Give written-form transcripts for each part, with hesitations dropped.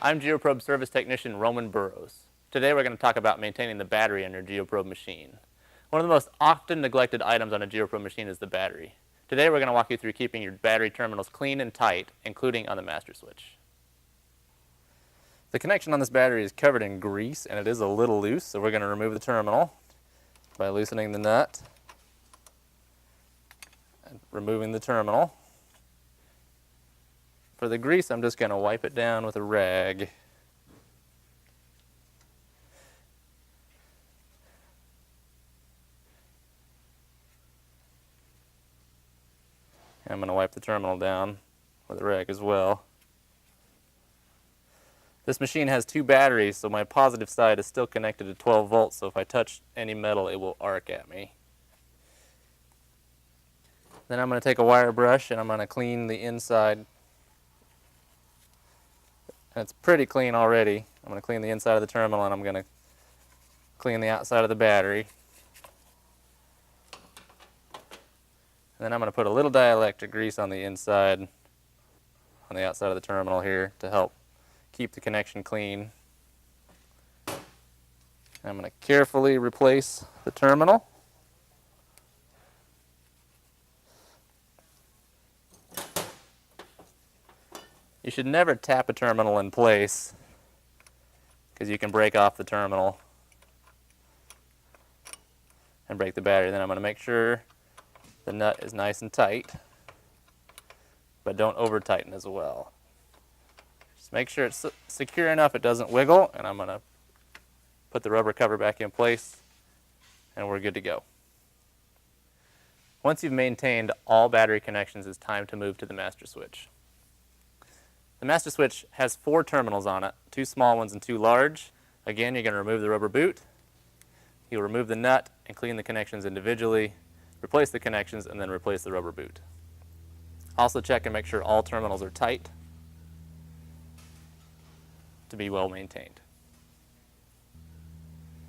I'm Geoprobe service technician Roman Burrows. Today we're going to talk about maintaining the battery on your Geoprobe machine. One of the most often neglected items on a Geoprobe machine is the battery. Today we're going to walk you through keeping your battery terminals clean and tight, including on the master switch. The connection on this battery is covered in grease and it is a little loose, so we're going to remove the terminal by loosening the nut and removing the terminal. For the grease, I'm just going to wipe it down with a rag. I'm going to wipe the terminal down with a rag as well. This machine has two batteries, so my positive side is still connected to 12 volts, so if I touch any metal, it will arc at me. Then I'm going to take a wire brush and I'm going to clean the inside. And it's pretty clean already. I'm going to clean the inside of the terminal and I'm going to clean the outside of the battery. And then I'm going to put a little dielectric grease on the inside, on the outside of the terminal here to help keep the connection clean. I'm going to carefully replace the terminal. You should never tap a terminal in place because you can break off the terminal and break the battery. Then I'm going to make sure the nut is nice and tight, but don't over tighten as well. Just make sure it's secure enough it doesn't wiggle, and I'm going to put the rubber cover back in place and we're good to go. Once you've maintained all battery connections, it's time to move to the master switch. The master switch has 4 terminals on it, 2 small ones and 2 large. Again, you're going to remove the rubber boot. You'll remove the nut and clean the connections individually, replace the connections, and then replace the rubber boot. Also check and make sure all terminals are tight to be well maintained.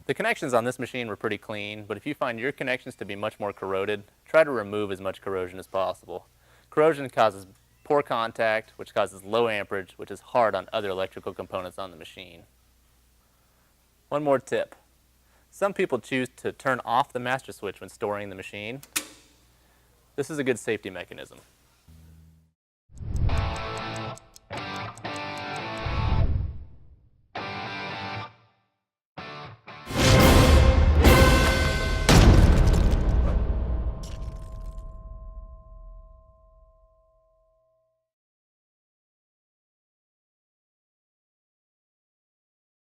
The connections on this machine were pretty clean, but if you find your connections to be much more corroded, try to remove as much corrosion as possible. Corrosion causes poor contact, which causes low amperage, which is hard on other electrical components on the machine. One more tip. Some people choose to turn off the master switch when storing the machine. This is a good safety mechanism.